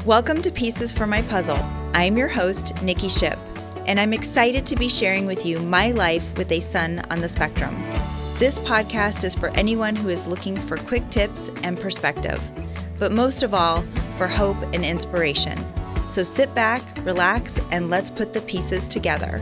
Welcome to Pieces for My Puzzle. I'm your host, Nikki Ship, and I'm excited to be sharing with you my life with a son on the spectrum. This podcast is for anyone who is looking for quick tips and perspective, but most of all, for hope and inspiration. So sit back, relax, and let's put the pieces together.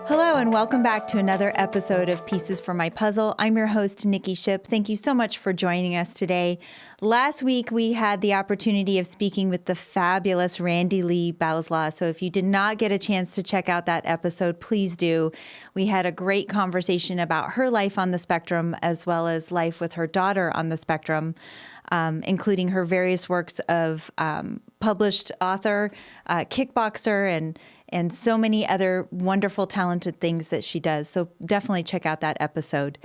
Hello and welcome back to another episode of Pieces for My Puzzle. I'm your host, Nikki Ship. Thank you so much for joining us today. Last week, we had the opportunity of speaking with the fabulous Randy Lee Bauslaw. So if you did not get a chance to check out that episode, please do. We had a great conversation about her life on the spectrum, as well as life with her daughter on the spectrum, including her various works of published author, kickboxer, and so many other wonderful, talented things that she does. So definitely check out that episode.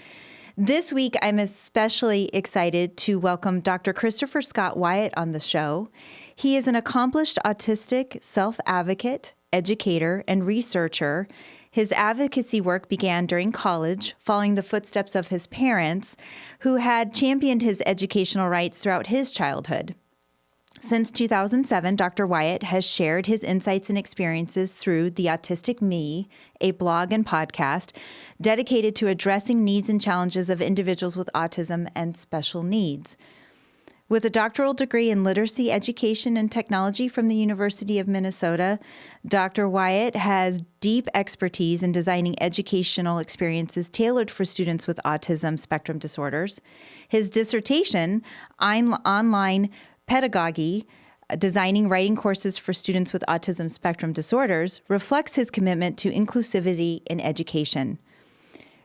This week, I'm especially excited to welcome Dr. Christopher Scott Wyatt on the show. He is an accomplished autistic self-advocate, educator, and researcher. His advocacy work began during college, following the footsteps of his parents, who had championed his educational rights throughout his childhood. Since 2007, Dr. Wyatt has shared his insights and experiences through The Autistic Me, a blog and podcast dedicated to addressing needs and challenges of individuals with autism and special needs. With a doctoral degree in literacy, education, and technology from the University of Minnesota, Dr. Wyatt has deep expertise in designing educational experiences tailored for students with autism spectrum disorders. His dissertation, Online Pedagogy, designing writing courses for students with autism spectrum disorders, reflects his commitment to inclusivity in education.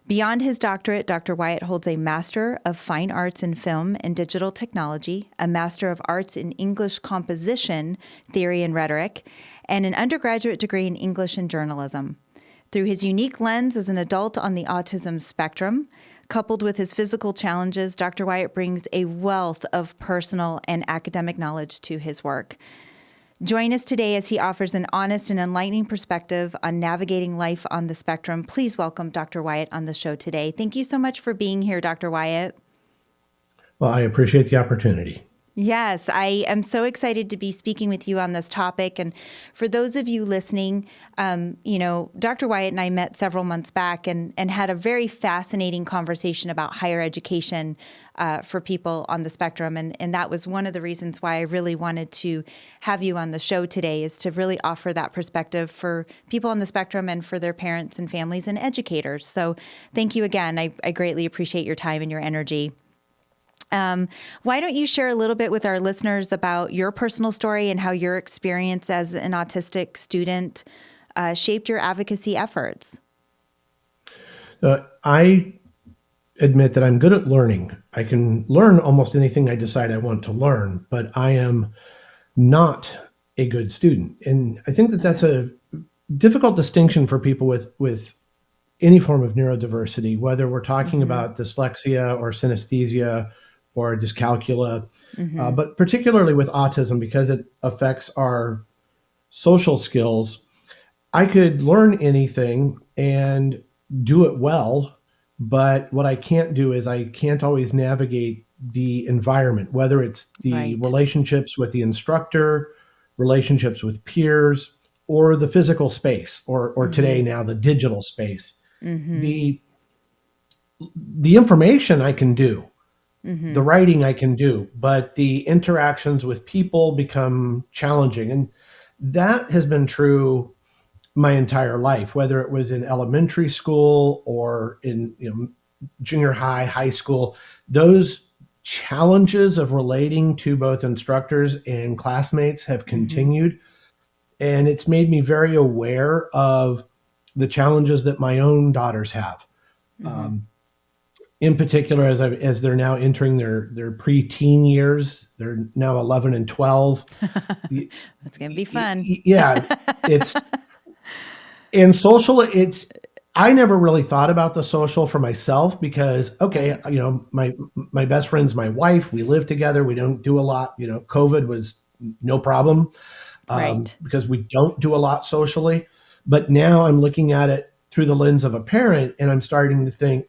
Beyond his doctorate, Dr. Wyatt holds a Master of Fine Arts in Film and Digital Technology, a Master of Arts in English Composition, Theory and Rhetoric, and an undergraduate degree in English and Journalism. Through his unique lens as an adult on the autism spectrum, coupled with his physical challenges, Dr. Wyatt brings a wealth of personal and academic knowledge to his work. Join us today as he offers an honest and enlightening perspective on navigating life on the spectrum. Please welcome Dr. Wyatt on the show today. Thank you so much for being here, Dr. Wyatt. Well, I appreciate the opportunity. Yes, I am so excited to be speaking with you on this topic. And for those of you listening, Dr. Wyatt and I met several months back and had a very fascinating conversation about higher education for people on the spectrum. And that was one of the reasons why I really wanted to have you on the show today, is to really offer that perspective for people on the spectrum and for their parents and families and educators. So thank you again. I greatly appreciate your time and your energy. Why don't you share a little bit with our listeners about your personal story and how your experience as an autistic student shaped your advocacy efforts? I admit that I'm good at learning. I can learn almost anything I decide I want to learn, but I am not a good student. And I think that that's a difficult distinction for people with any form of neurodiversity, whether we're talking about dyslexia or synesthesia or dyscalculia, but particularly with autism, because it affects our social skills. I could learn anything and do it well, but what I can't do is I can't always navigate the environment, whether it's the relationships with the instructor, relationships with peers, or the physical space, or today now the digital space. The information I can do, the writing I can do, but the interactions with people become challenging. And that has been true my entire life, whether it was in elementary school or in junior high, high school. Those challenges of relating to both instructors and classmates have continued. And it's made me very aware of the challenges that my own daughters have. In particular, as they're now entering their preteen years, they're now 11 and 12. That's going to be fun. Yeah, and social. I never really thought about the social for myself because, my best friend's my wife. We live together. We don't do a lot. COVID was no problem because we don't do a lot socially. But now I'm looking at it through the lens of a parent, and I'm starting to think,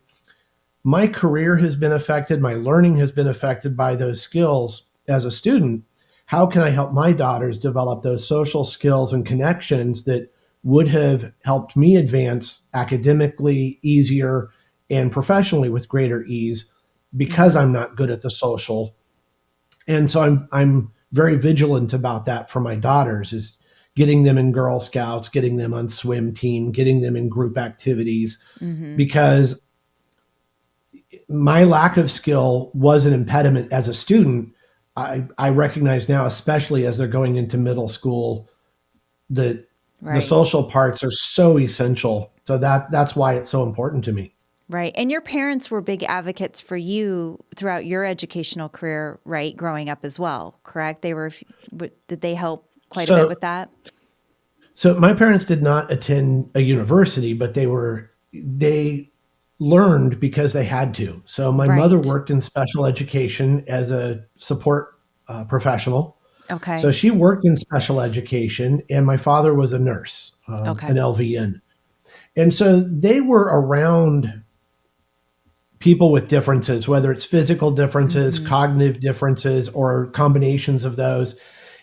my career has been affected, my learning has been affected by those skills as a student. How can I help my daughters develop those social skills and connections that would have helped me advance academically easier and professionally with greater ease because Mm-hmm. I'm not good at the social. And so I'm very vigilant about that for my daughters, is getting them in Girl Scouts, getting them on swim team, getting them in group activities, Mm-hmm. because my lack of skill was an impediment as a student. I recognize now, especially as they're going into middle school, that the Right. social parts are so essential. So that's why it's so important to me. Right. And your parents were big advocates for you throughout your educational career, right? Growing up as well, correct? Did they help quite a bit So with that? so my parents did not attend a university, but they learned because they had to. So my mother Right. worked in special education as a support professional. Okay. So she worked in special education, and my father was a nurse, Okay. an LVN. And so they were around people with differences, whether it's physical differences, Mm-hmm. cognitive differences, or combinations of those.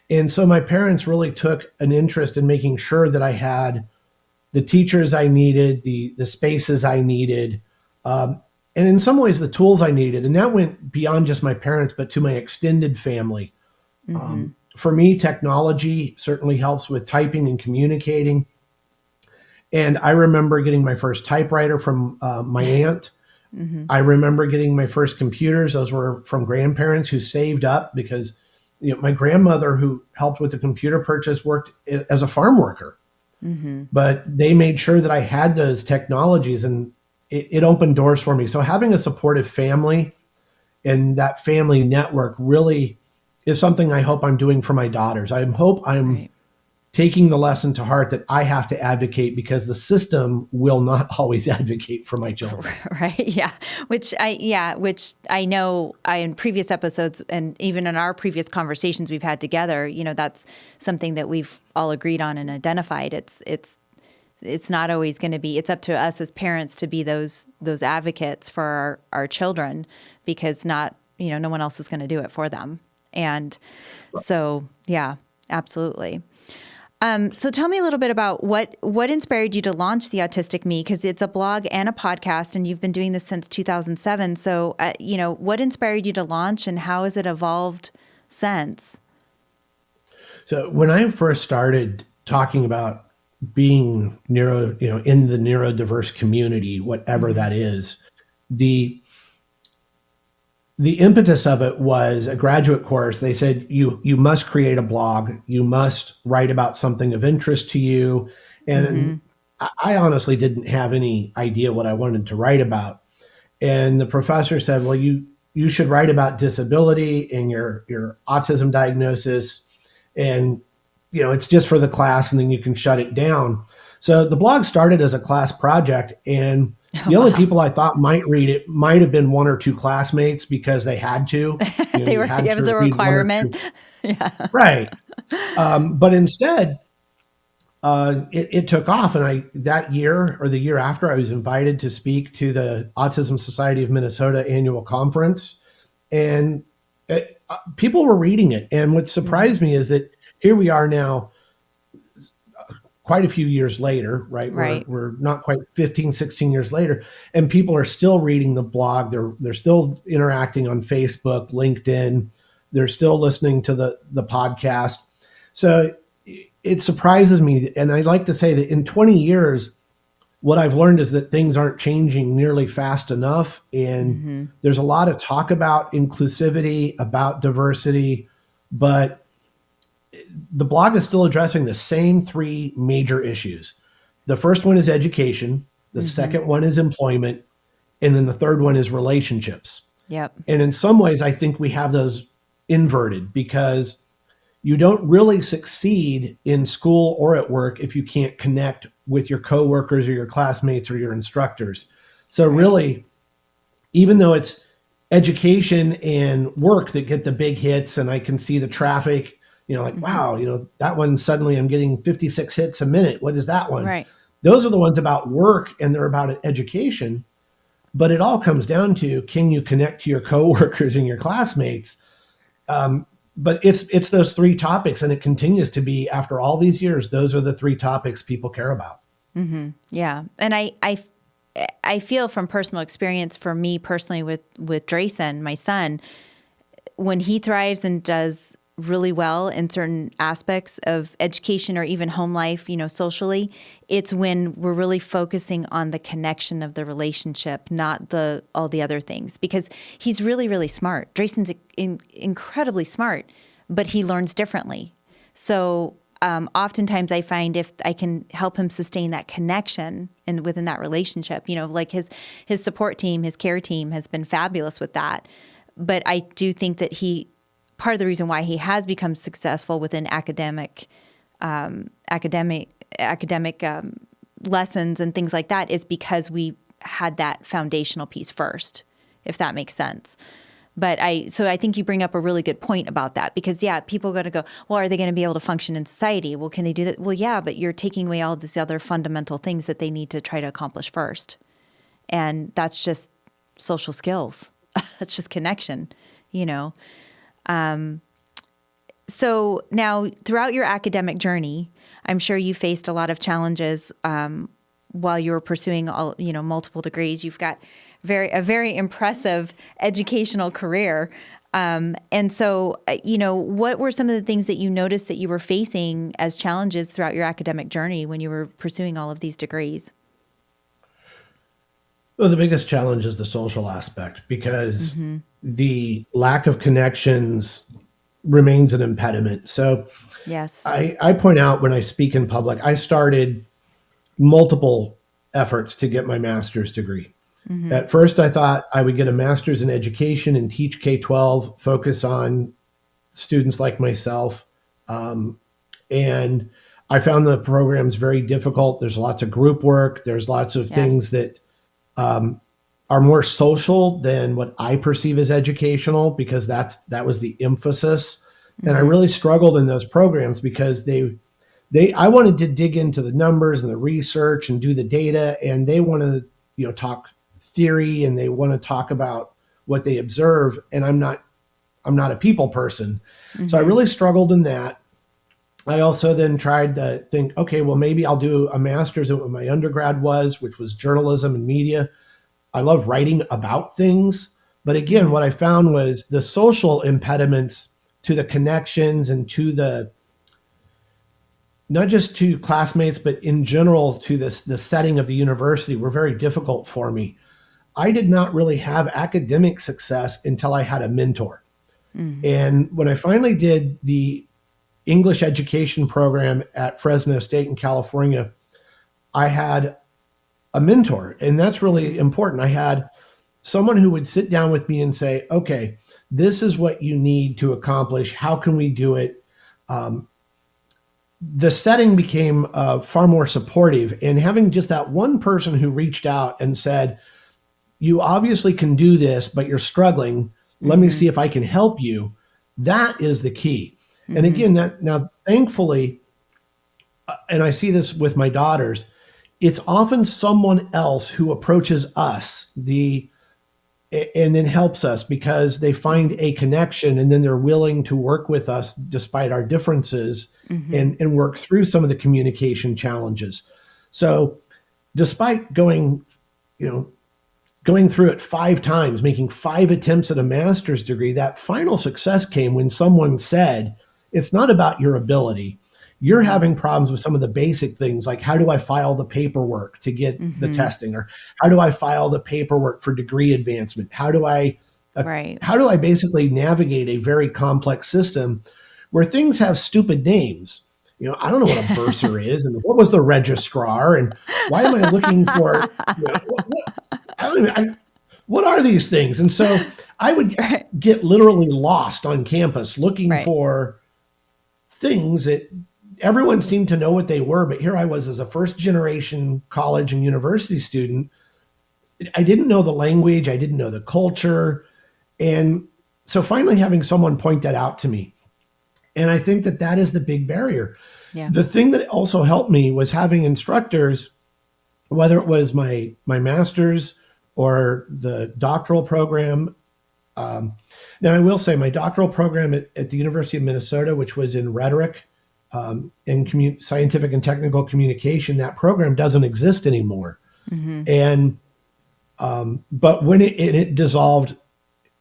And so my parents really took an interest in making sure that I had the teachers I needed, the spaces I needed, um, and in some ways the tools I needed. And that went beyond just my parents, but to my extended family. Mm-hmm. For me, technology certainly helps with typing and communicating. And I remember getting my first typewriter from my aunt. Mm-hmm. I remember getting my first computers. Those were from grandparents who saved up because my grandmother, who helped with the computer purchase, worked as a farm worker. Mm-hmm. But they made sure that I had those technologies, and it opened doors for me. So having a supportive family and that family network really is something I hope I'm doing for my daughters. I hope I'm Right. taking the lesson to heart that I have to advocate because the system will not always advocate for my children. Right. Yeah. Which I know I, in previous episodes and even in our previous conversations we've had together, that's something that we've all agreed on and identified. It's not always going to be, it's up to us as parents to be those advocates for our children, because no one else is going to do it for them. And so, yeah, absolutely. So tell me a little bit about what inspired you to launch The Autistic Me, because it's a blog and a podcast, and you've been doing this since 2007. So, what inspired you to launch, and how has it evolved since? So when I first started talking about being in the neurodiverse community, whatever Mm-hmm. that is, the the impetus of it was a graduate course. They said you must create a blog, you must write about something of interest to you, Mm-hmm. and I honestly didn't have any idea what I wanted to write about. And the professor said, "Well, you should write about disability and your autism diagnosis, and it's just for the class, and then you can shut it down." So the blog started as a class project, and Oh, the only wow. people I thought might read it might have been one or two classmates because they had to. You had It was to a read one or requirement. two. Yeah. Right. But instead, it took off, and I that year or the year after, I was invited to speak to the Autism Society of Minnesota annual conference, and people were reading it. And what Mm-hmm. surprised me is that here we are now, quite a few years later, right? We're Right. we're not quite 15, 16 years later, and people are still reading the blog. They're still interacting on Facebook, LinkedIn. They're still listening to the podcast. So it surprises me, and I like to say that in 20 years, what I've learned is that things aren't changing nearly fast enough, and Mm-hmm. there's a lot of talk about inclusivity, about diversity, but the blog is still addressing the same three major issues. The first one is education, the Mm-hmm. second one is employment, and then the third one is relationships. Yep. And in some ways, I think we have those inverted because you don't really succeed in school or at work if you can't connect with your coworkers or your classmates or your instructors. So Right. really, even though it's education and work that get the big hits, and I can see the traffic, like, Mm-hmm. wow, that one suddenly I'm getting 56 hits a minute. What is that one? Right. Those are the ones about work and they're about education. But it all comes down to, can you connect to your coworkers and your classmates? But it's those three topics, and it continues to be, after all these years, those are the three topics people care about. Yeah. And I feel from personal experience, for me personally with Drayson, my son, when he thrives and does really well in certain aspects of education or even home life, socially, it's when we're really focusing on the connection of the relationship, not all the other things. Because he's really, really smart. Drayson's incredibly smart, but he learns differently. So oftentimes I find if I can help him sustain that connection and within that relationship, like his support team, his care team has been fabulous with that. But I do think that part of the reason why he has become successful within academic lessons and things like that is because we had that foundational piece first, if that makes sense. But so I think you bring up a really good point about that, because people are going to go, well, are they going to be able to function in society? Well, can they do that? Well, yeah, but you're taking away all these other fundamental things that they need to try to accomplish first. And that's just social skills. That's just connection, So now, throughout your academic journey, I'm sure you faced a lot of challenges while you were pursuing multiple degrees. You've got a very impressive educational career. And so, what were some of the things that you noticed that you were facing as challenges throughout your academic journey when you were pursuing all of these degrees? Well, the biggest challenge is the social aspect, because the lack of connections remains an impediment. So Yes. I point out when I speak in public, I started multiple efforts to get my master's degree. At first, I thought I would get a master's in education and teach K-12, focus on students like myself. And I found the programs very difficult. There's lots of group work. There's lots of things Yes. that are more social than what I perceive as educational, because that was the emphasis. And I really struggled in those programs because I wanted to dig into the numbers and the research and do the data, and they want to, talk theory, and they want to talk about what they observe. And I'm not a people person. So I really struggled in that. I also then tried to think, okay, well, maybe I'll do a master's in what my undergrad was, which was journalism and media. I love writing about things. But again, what I found was the social impediments to the connections and to not just to classmates, but in general to the setting of the university were very difficult for me. I did not really have academic success until I had a mentor. And when I finally did the English education program at Fresno State in California, I had a mentor, and that's really important. I had someone who would sit down with me and say, okay, this is what you need to accomplish. How can we do it? The setting became far more supportive, and having just that one person who reached out and said, you obviously can do this, but you're struggling. Let me see if I can help you. That is the key. And again, now thankfully, and I see this with my daughters, it's often someone else who approaches us and then helps us because they find a connection, and then they're willing to work with us despite our differences and work through some of the communication challenges. So despite going through it 5 times, making 5 attempts at a master's degree, that final success came when someone said, it's not about your ability. You're having problems with some of the basic things, like how do I file the paperwork to get the testing, or how do I file the paperwork for degree advancement? How do I Right. basically navigate a very complex system where things have stupid names? I don't know what a bursar is, and what was the registrar, and why am I looking for, I don't even, what are these things? And so I would Right. get literally lost on campus looking Right. for things that everyone seemed to know what they were, but here I was as a first generation college and university student. I didn't know the language, I didn't know the culture. And so finally having someone point that out to me. And I think that is the big barrier. Yeah. The thing that also helped me was having instructors, whether it was my master's or the doctoral program. Now, I will say my doctoral program at the University of Minnesota, which was in rhetoric and scientific and technical communication, that program doesn't exist anymore. And but when it dissolved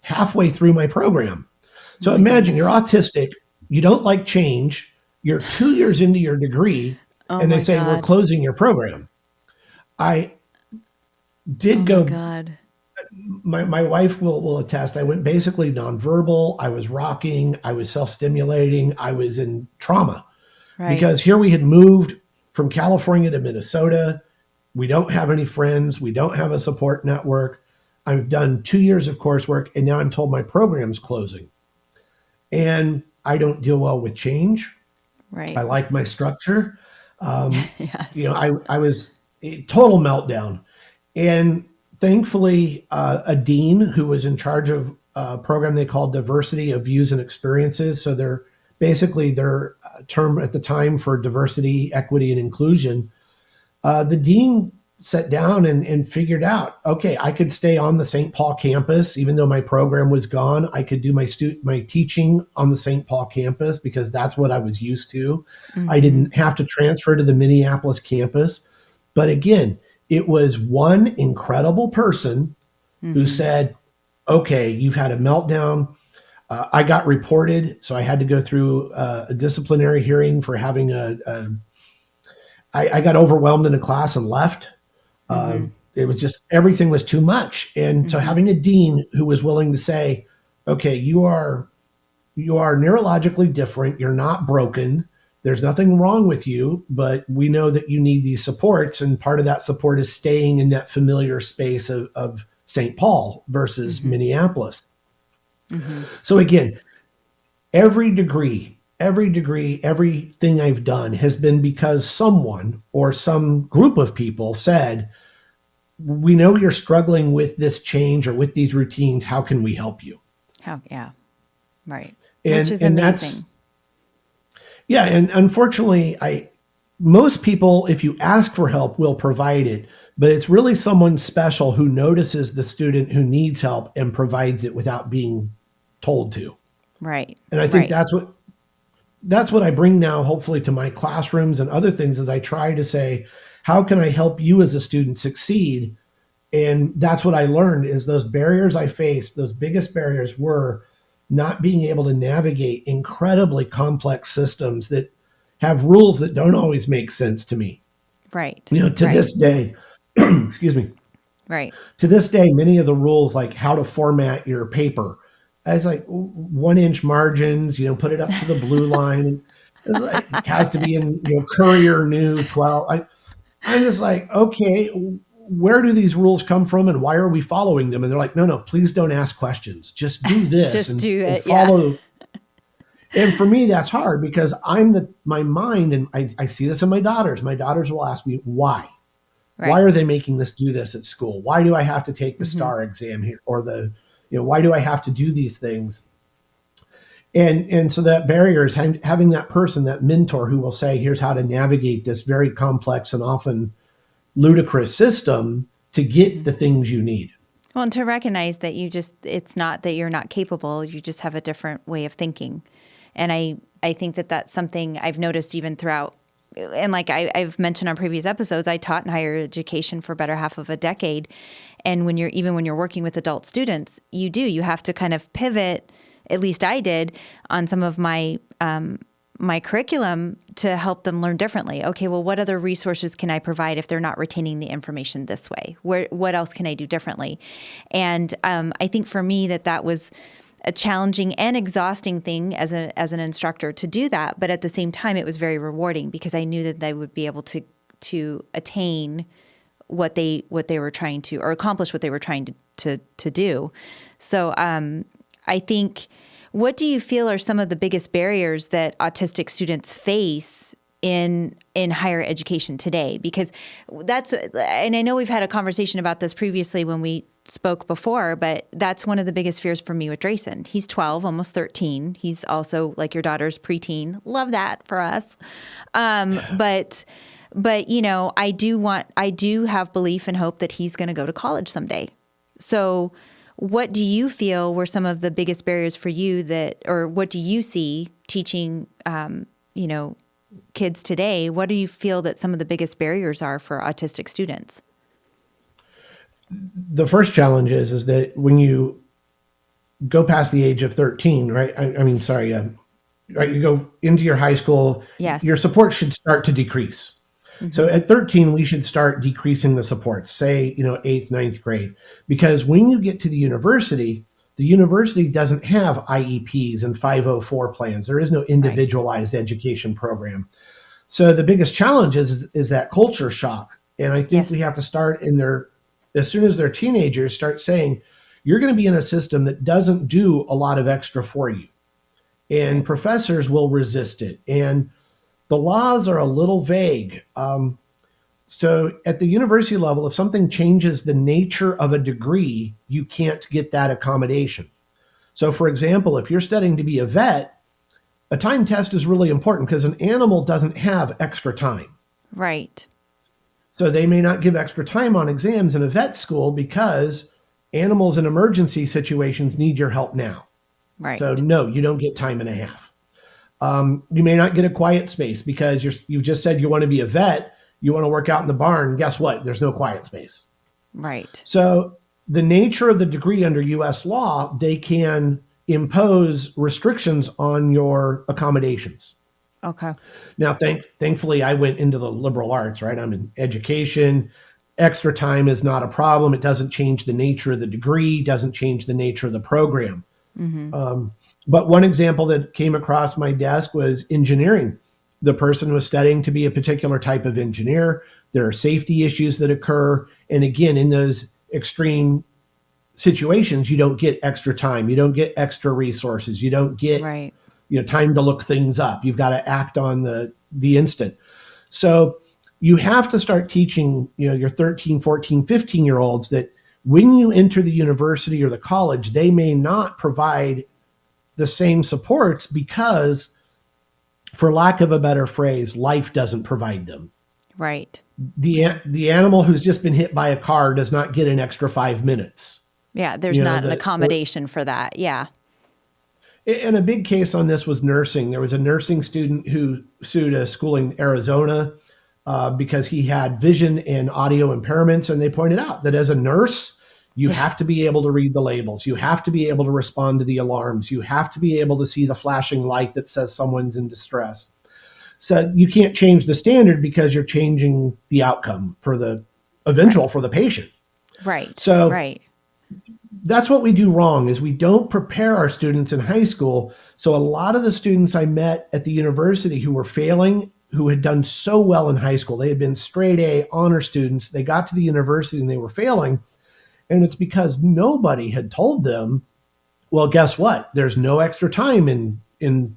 halfway through my program. Oh So my imagine you're goodness. autistic, you don't like change, you're 2 years into your degree, Oh and they my say, we're God. closing your program. I Oh did my go, God. my wife will attest, I went basically nonverbal, I was rocking, I was self-stimulating, I was in trauma Right. because here we had moved from California to Minnesota. We don't have any friends, we don't have a support network. I've done 2 years of coursework, and now I'm told my program's closing. And I don't deal well with change. I Right. like my structure. Um, Yes. I was a total meltdown. And thankfully, a dean who was in charge of a program they called Diversity of Views and Experiences. So they're basically their term at the time for diversity, equity, and inclusion. The dean sat down and figured out, okay, I could stay on the St. Paul campus even though my program was gone. I could do my teaching on the St. Paul campus because that's what I was used to. I Mm-hmm. didn't have to transfer to the Minneapolis campus. But again, it was one incredible person who Mm-hmm. said, okay, you've had a meltdown. I got reported, so I had to go through a disciplinary hearing for having I got overwhelmed in a class and left. Mm-hmm. It was just everything was too much, and so Mm-hmm. having a dean who was willing to say, "Okay, you are neurologically different. You're not broken. There's nothing wrong with you, but we know that you need these supports, and part of that support is staying in that familiar space of St. Paul versus Mm-hmm. Minneapolis." Mm-hmm. So again, every degree, everything I've done has been because someone or some group of people said, we know you're struggling with this change or with these routines. How can we help you? Yeah. Right. Which And is and that's amazing. yeah. And unfortunately, I most people, if you ask for help, will provide it. But it's really someone special who notices the student who needs help and provides it without being told to. Right. And I think Right. that's what I bring now, hopefully, to my classrooms and other things, as I try to say, how can I help you as a student succeed? And that's what I learned is those barriers I faced, those biggest barriers were not being able to navigate incredibly complex systems that have rules that don't always make sense to me. Right. To Right. this day, excuse me, Right. to this day, many of the rules, like how to format your paper, it's like 1 inch margins, put it up to the blue line. It's like, it has to be in, Courier New 12. I'm just like, okay, where do these rules come from and why are we following them? And they're like, no, no, please don't ask questions. Just do this Just and, do and it. Yeah. follow. And for me, that's hard because my mind, and I see this in my daughters. My daughters will ask me, why? Why Right. are they making this do this at school? Why do I have to take the Mm-hmm. STAR exam here or why do I have to do these things? And so that barrier is having that person, that mentor who will say, here's how to navigate this very complex and often ludicrous system to get Mm-hmm. the things you need. Well, and to recognize that it's not that you're not capable, you just have a different way of thinking. And I think that that's something I've noticed even throughout. And like I've mentioned on previous episodes, I taught in higher education for better half of a decade. And when you're working with adult students, you have to kind of pivot, at least I did, on some of my curriculum to help them learn differently. Okay, well, what other resources can I provide if they're not retaining the information this way? What else can I do differently? And I think for me that was a challenging and exhausting thing as an instructor to do that. But at the same time, it was very rewarding because I knew that they would be able to attain what they were trying to, or accomplish what they were trying to do. So I think, what do you feel are some of the biggest barriers that autistic students face in higher education today? Because and I know we've had a conversation about this previously when we spoke before, but that's one of the biggest fears for me with Drayson. He's 12, almost 13. He's also, like your daughter's, preteen. Love that for us. But I do have belief and hope that he's going to go to college someday. So what do you feel were some of the biggest barriers for you or what do you see teaching, kids today? What do you feel that some of the biggest barriers are for autistic students? The first challenge is that when you go past the age of 13, right? I mean, sorry, right? You go into your high school, your Yes. support should start to decrease. So Mm-hmm. at 13, we should start decreasing the supports, say, eighth, ninth grade, because when you get to the university doesn't have IEPs and 504 plans. There is no Right. individualized education program. So the biggest challenge is that culture shock. And I think we Yes. have to start as soon as they're teenagers, start saying, you're going to be in a system that doesn't do a lot of extra for you. And Right. professors will resist it. And the laws are a little vague. So at the university level, if something changes the nature of a degree, you can't get that accommodation. So, for example, if you're studying to be a vet, a time test is really important because an animal doesn't have extra time. Right. So they may not give extra time on exams in a vet school because animals in emergency situations need your help now. So Right. no, you don't get time and a half. You may not get a quiet space because you just said you want to be a vet, you want to work out in the barn. Guess what? There's no quiet space. Right. So the nature of the degree under U.S. law, they can impose restrictions on your accommodations. Okay. Now, thankfully, I went into the liberal arts, right? I'm in education. Extra time is not a problem. It doesn't change the nature of the degree, doesn't change the nature of the program. Mm-hmm. But one example that came across my desk was engineering. The person was studying to be a particular type of engineer. There are safety issues that occur. And again, in those extreme situations, you don't get extra time. You don't get extra resources. You don't get Right. time to look things up. You've got to act on the instant. So you have to start teaching, your 13, 14, 15 year olds that when you enter the university or the college, they may not provide the same supports because, for lack of a better phrase, life doesn't provide them. Right. Yeah. The animal who's just been hit by a car does not get an extra 5 minutes. Yeah. There's You know, not an the accommodation for that. Yeah. and a big case on this was nursing. There was a nursing student who sued a school in Arizona because he had vision and audio impairments, and they pointed out that as a nurse, you Yeah. have to be able to read the labels. You have to be able to respond to the alarms. You have to be able to see the flashing light that says someone's in distress. So you can't change the standard because you're changing the outcome for the eventual Right. for the patient. Right. So Right. that's what we do wrong is we don't prepare our students in high school. So a lot of the students I met at the university who were failing, who had done so well in high school, they had been straight A honor students, they got to the university and they were failing. And it's because nobody had told them, well, guess what? There's no extra time in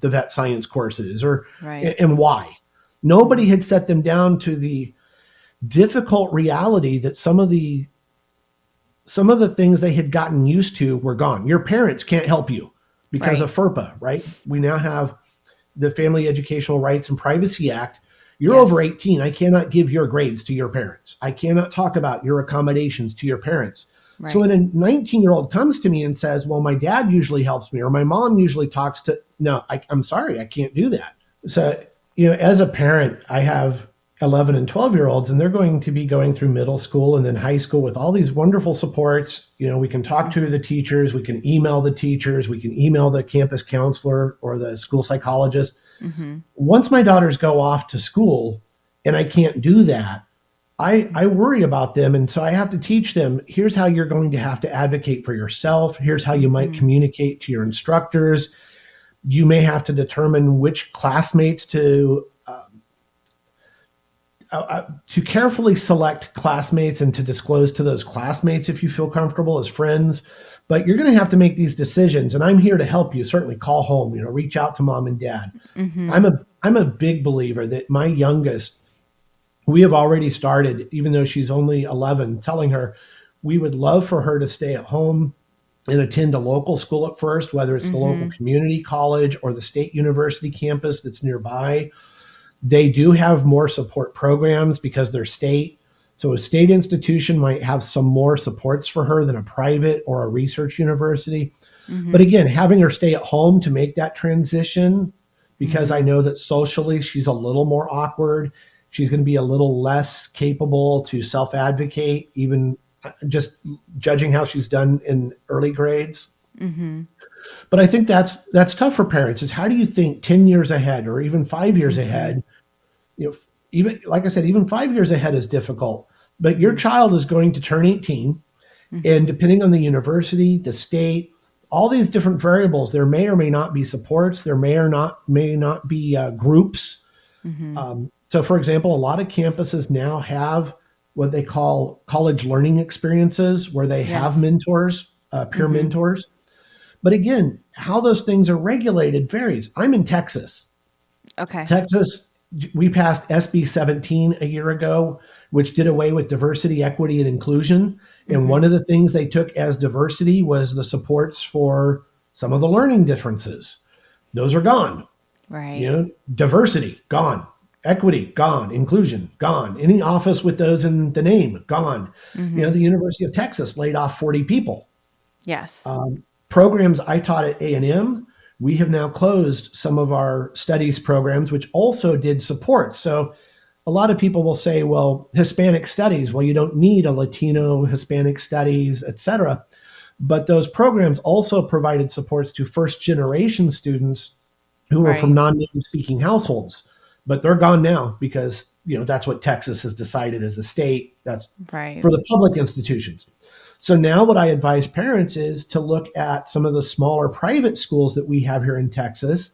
the vet science courses Right. and why. Nobody had set them down to the difficult reality that some of the things they had gotten used to were gone. Your parents can't help you because Right. of FERPA, right? We now have the Family Educational Rights and Privacy Act. You're over Yes. 18. I cannot give your grades to your parents. I cannot talk about your accommodations to your parents. So Right. when a 19-year-old comes to me and says, well, my dad usually helps me or my mom usually talks to, no, I'm sorry, I can't do that. So, as a parent, I have 11 and 12-year-olds, and they're going to be going through middle school and then high school with all these wonderful supports. We can talk to Mm-hmm. the teachers, we can email the teachers, we can email the campus counselor or the school psychologist. Mm-hmm. Once my daughters go off to school and I can't do that, I worry about them. And so I have to teach them, here's how you're going to have to advocate for yourself. Here's how you might Mm-hmm. communicate to your instructors. You may have to determine which classmates to carefully select classmates and to disclose to those classmates if you feel comfortable as friends. But you're going to have to make these decisions, and I'm here to help you. Certainly call home, reach out to mom and dad. Mm-hmm. I'm a big believer that my youngest, we have already started, even though she's only 11, telling her we would love for her to stay at home and attend a local school at first, whether it's the local Mm-hmm. community college or the state university campus that's nearby. They do have more support programs because they're state. So a state institution might have some more supports for her than a private or a research university. But Mm-hmm. again, having her stay at home to make that transition, because I Mm-hmm. know that socially she's a little more awkward. She's going to be a little less capable to self advocate, even just judging how she's done in early grades. Mm-hmm. But I think that's tough for parents. Is how do you think 10 years ahead or even 5 years Mm-hmm. ahead? You know, even like I said, even 5 years ahead is difficult. But your Mm-hmm. child is going to turn 18, and Mm-hmm. depending on the university, the state, all these different variables, there may or may not be supports. There may not be groups. Mm-hmm. So, for example, a lot of campuses now have what they call college learning experiences, where they have Yes. mentors, peer Mm-hmm. mentors. But again, how those things are regulated varies. I'm in Texas. Okay. Texas, we passed SB 17 a year ago, which did away with diversity, equity, and inclusion. And Mm-hmm. one of the things they took as diversity was the supports for some of the learning differences. Those are gone. Right. Diversity, gone. Equity, gone. Inclusion, gone. Any office with those in the name, gone. Mm-hmm. The University of Texas laid off 40 people. Yes. Programs I taught at A&M, we have now closed some of our studies programs, which also did support. So a lot of people will say, well, Hispanic studies, well, you don't need a Latino, Hispanic studies, et cetera. But those programs also provided supports to first generation students who were from Right. non-native speaking households. But they're gone now because, that's what Texas has decided as a state. That's Right. for the public institutions. So now what I advise parents is to look at some of the smaller private schools that we have here in Texas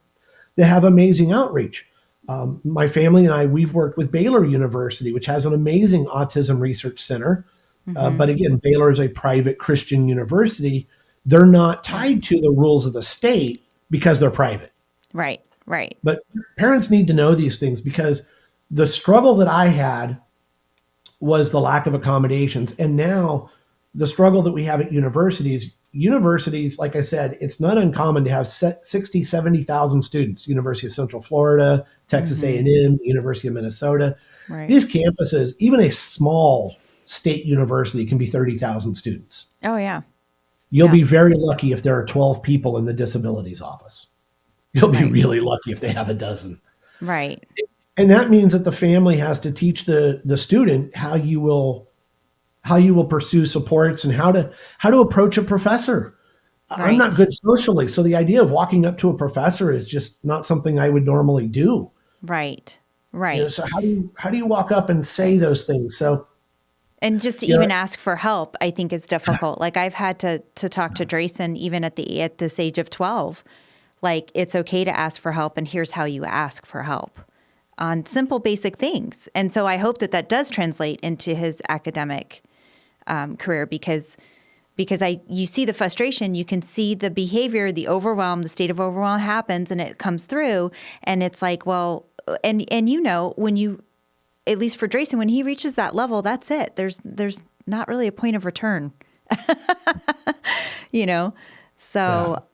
that have amazing outreach. My family and I, we've worked with Baylor University, which has an amazing autism research center. Mm-hmm. But again, Baylor is a private Christian university. They're not Right. tied to the rules of the state because they're private. Right. Right. But parents need to know these things because the struggle that I had was the lack of accommodations. And now the struggle that we have at universities, like I said, it's not uncommon to have 60, 70,000 students, University of Central Florida, Texas Mm-hmm. A&M, University of Minnesota. Right. These campuses, even a small state university can be 30,000 students. Oh yeah. You'll Yeah. be very lucky if there are 12 people in the disabilities office. You'll be Right. really lucky if they have a dozen. Right. And that means that the family has to teach the student how you will pursue supports and how to approach a professor. I'm not Right. good socially, so the idea of walking up to a professor is just not something I would normally do. Right. Right. So how do you walk up and say Right. those things? So And just to you know, even ask for help, I think is difficult. Like I've had to talk to Drayson even at this age of 12. Like it's okay to ask for help, and here's how you ask for help on simple, basic things. And so I hope that does translate into his academic career because you see the frustration, you can see the behavior, the overwhelm, the state of overwhelm happens, and it comes through, and it's like, well, and when you, at least for Drayson, when he reaches that level, that's it. There's not really a point of return, you know? yeah, So,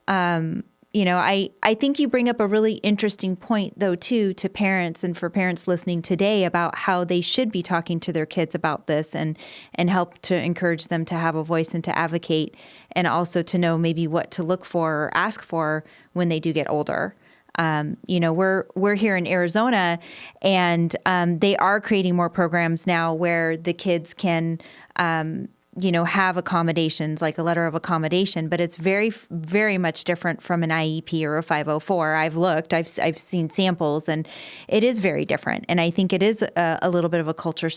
I think you bring up a really interesting point though, too, to parents and for parents listening today about how they should be talking to their kids about this and help to encourage them to have a voice and to advocate and also to know maybe what to look for or ask for when they do get older. We're here in Arizona, and they are creating more programs now where the kids can, have accommodations, like a letter of accommodation. But it's very, very much different from an IEP or a 504. I've seen samples, and it is very different. And I think it is a little bit of a culture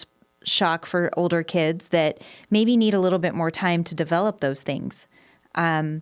shock for older kids that maybe need a little bit more time to develop those things. I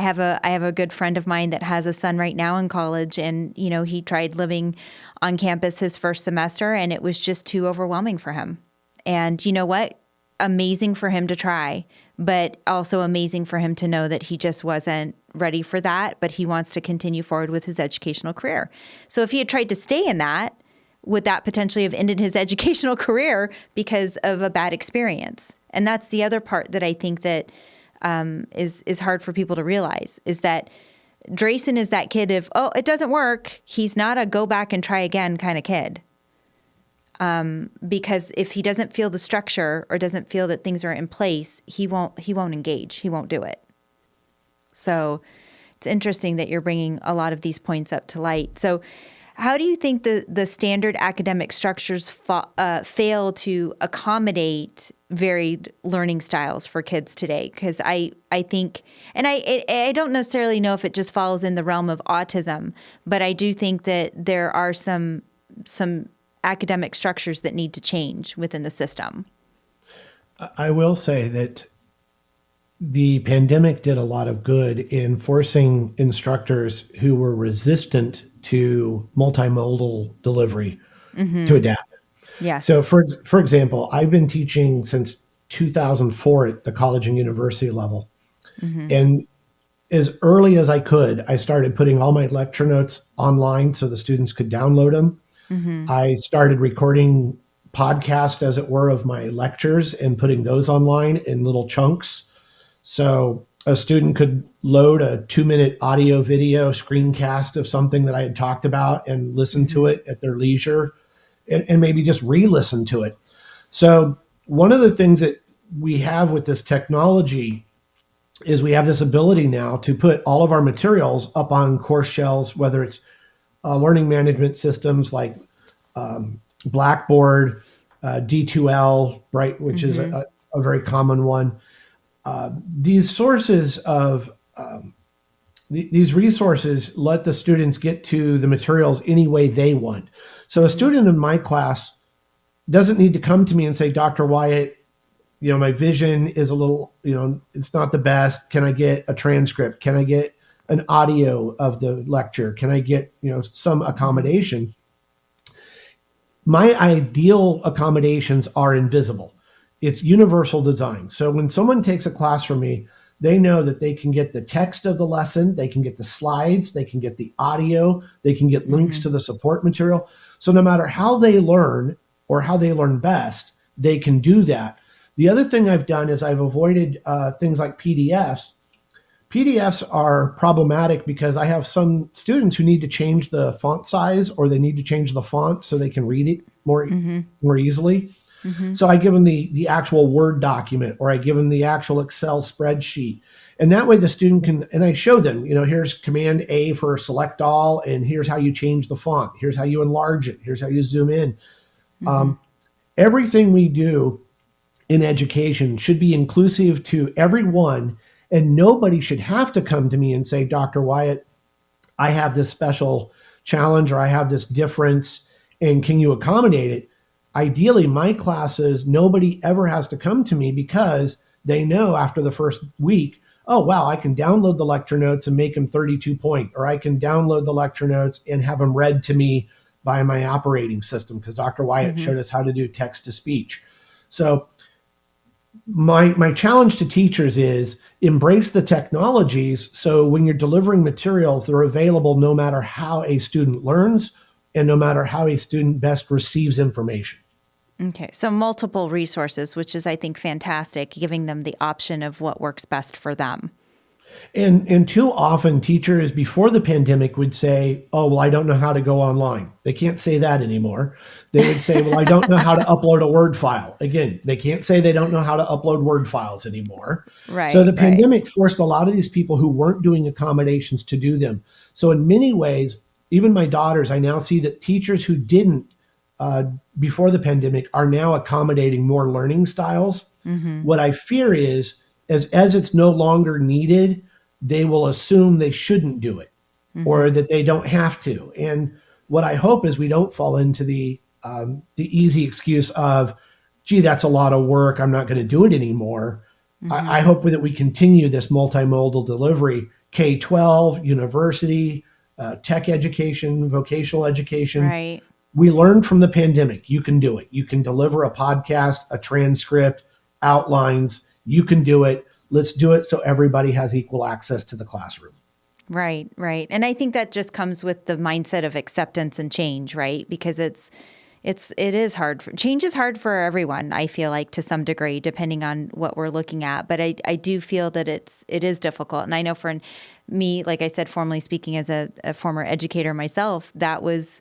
have a good friend of mine that has a son right now in college, and he tried living on campus his first semester, and it was just too overwhelming for him. And you know what? Amazing for him to try, but also amazing for him to know that he just wasn't ready for that, but he wants to continue forward with his educational career. So if he had tried to stay in that, would that potentially have ended his educational career because of a bad experience? And that's the other part that I think that is hard for people to realize, is that Drayson is that kid if, it doesn't work, he's not a go back and try again kind of kid. because if he doesn't feel the structure or doesn't feel that things are in place, he won't engage. He won't do it. So it's interesting that you're bringing a lot of these points up to light. So how do you think the standard academic structures fail to accommodate varied learning styles for kids today? Because I think, and I don't necessarily know if it just falls in the realm of autism, but I do think that there are some academic structures that need to change within the system. I will say that the pandemic did a lot of good in forcing instructors who were resistant to multimodal delivery to adapt. So, Yes. for example, I've been teaching since 2004 at the college and university level. And as early as I could, I started putting all my lecture notes online so the students could download them. I started recording podcasts, as it were, of my lectures and putting those online in little chunks. So a student could load a 2-minute audio video screencast of something that I had talked about and listen to it at their leisure and maybe just re-listen to it. So one of the things that we have with this technology is we have this ability now to put all of our materials up on course shells, whether it's learning management systems like Blackboard, D2L, right, which is a very common one. These sources of these resources let the students get to the materials any way they want. So a student in my class doesn't need to come to me and say, Dr. Wyatt, my vision is a little, it's not the best. Can I get a transcript? Can I get an audio of the lecture? Can I get, some accommodation? My ideal accommodations are invisible. It's universal design. So when someone takes a class from me, they know that they can get the text of the lesson, they can get the slides, they can get the audio, they can get links to the support material. So no matter how they learn or how they learn best, they can do that. The other thing I've done is I've avoided things like PDFs. PDFs are problematic because I have some students who need to change the font size or they need to change the font so they can read it more easily. So I give them the actual Word document or I give them the actual Excel spreadsheet. And that way the student can, and I show them, here's Command A for select all, and here's how you change the font. Here's how you enlarge it. Here's how you zoom in. Everything we do in education should be inclusive to everyone, and nobody should have to come to me and say, Dr. Wyatt, I have this special challenge or I have this difference, and can you accommodate it? Ideally, my classes, nobody ever has to come to me because they know after the first week, oh, wow, I can download the lecture notes and make them 32 point, or I can download the lecture notes and have them read to me by my operating system because Dr. Wyatt showed us how to do text to speech. So my challenge to teachers is embrace the technologies so when you're delivering materials, they're available no matter how a student learns and no matter how a student best receives information. Okay, so multiple resources, which is, I think, fantastic, giving them the option of what works best for them. And too often teachers before the pandemic would say, oh, well, I don't know how to go online. They can't say that anymore. They would say, well, I don't know how to upload a Word file. Again, they can't say they don't know how to upload Word files anymore. Right. So the pandemic forced a lot of these people who weren't doing accommodations to do them. So in many ways, even my daughters, I now see that teachers who didn't before the pandemic are now accommodating more learning styles. What I fear is, as it's no longer needed, they will assume they shouldn't do it or that they don't have to. And what I hope is we don't fall into the easy excuse of, gee, that's a lot of work, I'm not going to do it anymore. I hope that we continue this multimodal delivery, K-12, university, tech education, vocational education. Right. We learned from the pandemic. You can do it. You can deliver a podcast, a transcript, outlines. You can do it. Let's do it so everybody has equal access to the classroom. Right, right. And I think that just comes with the mindset of acceptance and change, right? Because it is hard. Change is hard for everyone, I feel like, to some degree, depending on what we're looking at. But I do feel that it is difficult. And I know for me, like I said, formally speaking as a former educator myself, that was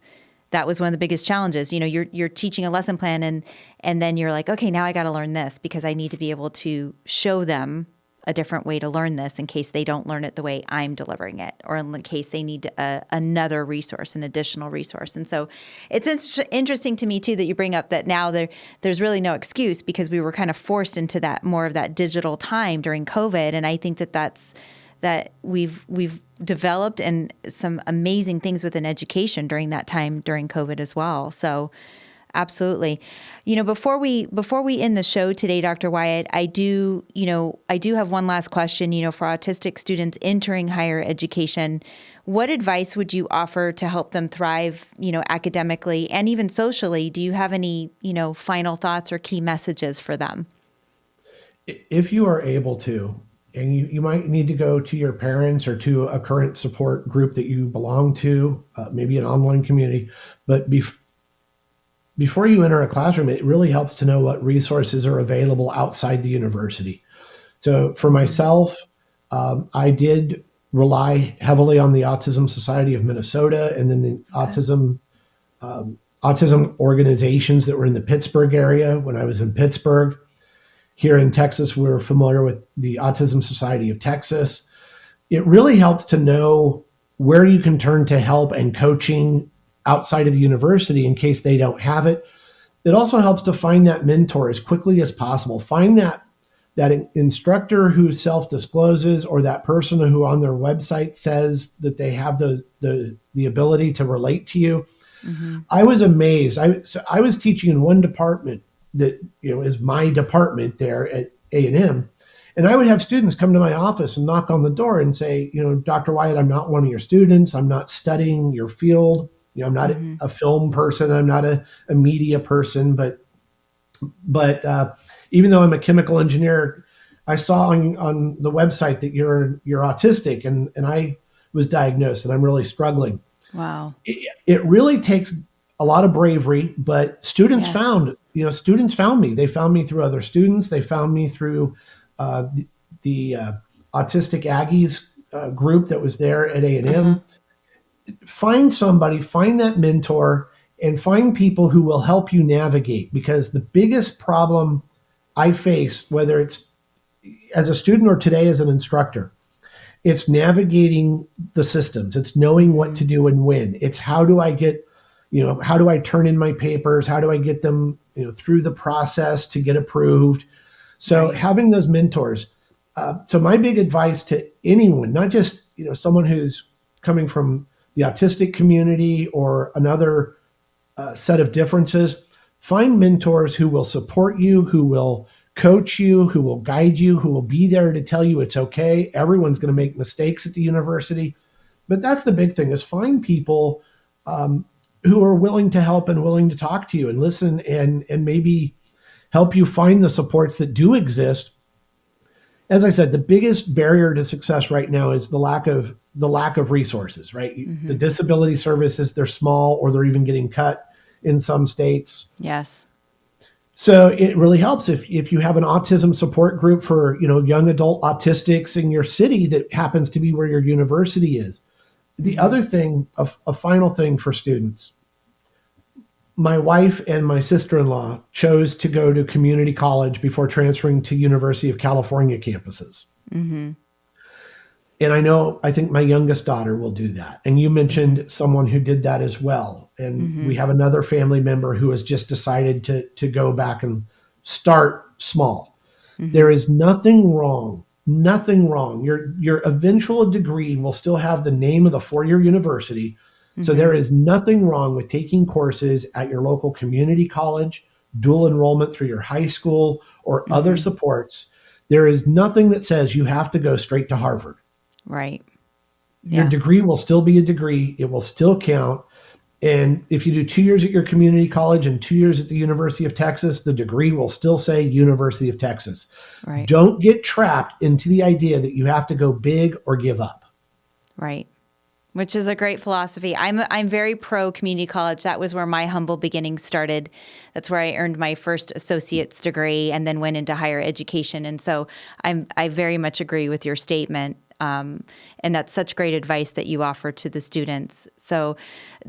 that was one of the biggest challenges. You're teaching a lesson plan and then you're like, okay, now I got to learn this because I need to be able to show them a different way to learn this in case they don't learn it the way I'm delivering it, or in case they need another resource, an additional resource. And so it's interesting to me too that you bring up that now there's really no excuse because we were kind of forced into that more of that digital time during COVID. And I think that we've developed and some amazing things within education during that time during COVID as well. So absolutely. Before we end the show today, Dr. Wyatt, I do have one last question, for autistic students entering higher education. What advice would you offer to help them thrive, academically and even socially? Do you have any, final thoughts or key messages for them? If you are able to, and you might need to go to your parents or to a current support group that you belong to, maybe an online community, but before you enter a classroom, it really helps to know what resources are available outside the university. So for myself, I did rely heavily on the Autism Society of Minnesota and then the autism organizations that were in the Pittsburgh area when I was in Pittsburgh. Here in Texas, we're familiar with the Autism Society of Texas. It really helps to know where you can turn to help and coaching outside of the university in case they don't have it. It also helps to find that mentor as quickly as possible. Find that instructor who self-discloses or that person who on their website says that they have the ability to relate to you. Mm-hmm. I was amazed. I was teaching in one department that is my department there at A&M. And I would have students come to my office and knock on the door and say, Dr. Wyatt, I'm not one of your students. I'm not studying your field. I'm not a film person. I'm not a media person. But even though I'm a chemical engineer, I saw on the website that you're autistic, and I was diagnosed, and I'm really struggling. Wow. It really takes a lot of bravery, but students found me. They found me through other students. They found me through the Autistic Aggies group that was there at A&M. Uh-huh. Find that mentor, and find people who will help you navigate, because the biggest problem I face, whether it's as a student or today as an instructor, it's navigating the systems. It's knowing what to do and when. It's how do I turn in my papers? How do I get them through the process to get approved? So having those mentors. So my big advice to anyone, not just someone who's coming from the autistic community or another set of differences, find mentors who will support you, who will coach you, who will guide you, who will be there to tell you it's okay. Everyone's going to make mistakes at the university. But that's the big thing, is find people who are willing to help and willing to talk to you and listen and maybe help you find the supports that do exist. As I said, the biggest barrier to success right now is the lack of resources, right? Mm-hmm. The disability services, they're small, or they're even getting cut in some states. Yes. So it really helps if you have an autism support group for young adult autistics in your city that happens to be where your university is. The other thing, a final thing for students, my wife and my sister-in-law chose to go to community college before transferring to University of California campuses. Mm-hmm. And I think my youngest daughter will do that. And you mentioned someone who did that as well. And we have another family member who has just decided to go back and start small. Mm-hmm. There is nothing wrong. Your eventual degree will still have the name of the four-year university. Mm-hmm. So there is nothing wrong with taking courses at your local community college, dual enrollment through your high school, or other supports. There is nothing that says you have to go straight to Harvard. Right. Your degree will still be a degree. It will still count. And if you do 2 years at your community college and 2 years at the University of Texas, the degree will still say University of Texas. Right. Don't get trapped into the idea that you have to go big or give up. Right. Which is a great philosophy. I'm very pro community college. That was where my humble beginnings started. That's where I earned my first associate's degree and then went into higher education. And so I very much agree with your statement. And that's such great advice that you offer to the students. So,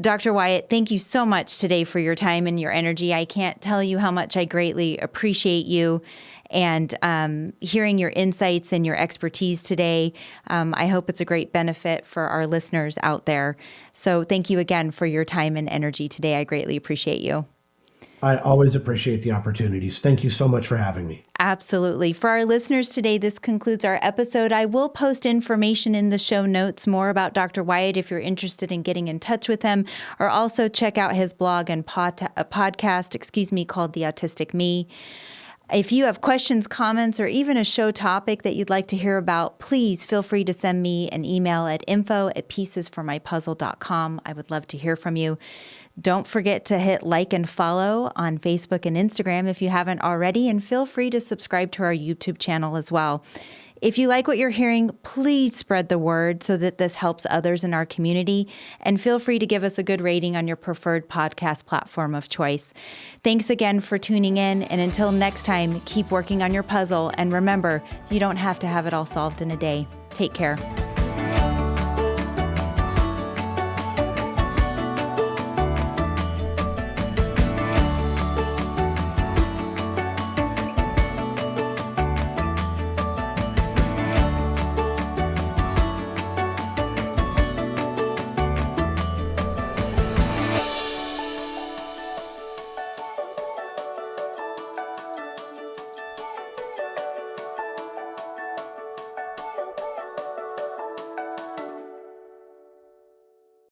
Dr. Wyatt, thank you so much today for your time and your energy. I can't tell you how much I greatly appreciate you and hearing your insights and your expertise today. I hope it's a great benefit for our listeners out there. So thank you again for your time and energy today. I greatly appreciate you. I always appreciate the opportunities. Thank you so much for having me. Absolutely. For our listeners today, this concludes our episode. I will post information in the show notes more about Dr. Wyatt if you're interested in getting in touch with him, or also check out his blog and podcast, called The Autistic Me. If you have questions, comments, or even a show topic that you'd like to hear about, please feel free to send me an email at info@piecesformypuzzle.com. I would love to hear from you. Don't forget to hit like and follow on Facebook and Instagram if you haven't already, and feel free to subscribe to our YouTube channel as well. If you like what you're hearing, please spread the word so that this helps others in our community, and feel free to give us a good rating on your preferred podcast platform of choice. Thanks again for tuning in, and until next time, keep working on your puzzle, and remember, you don't have to have it all solved in a day. Take care.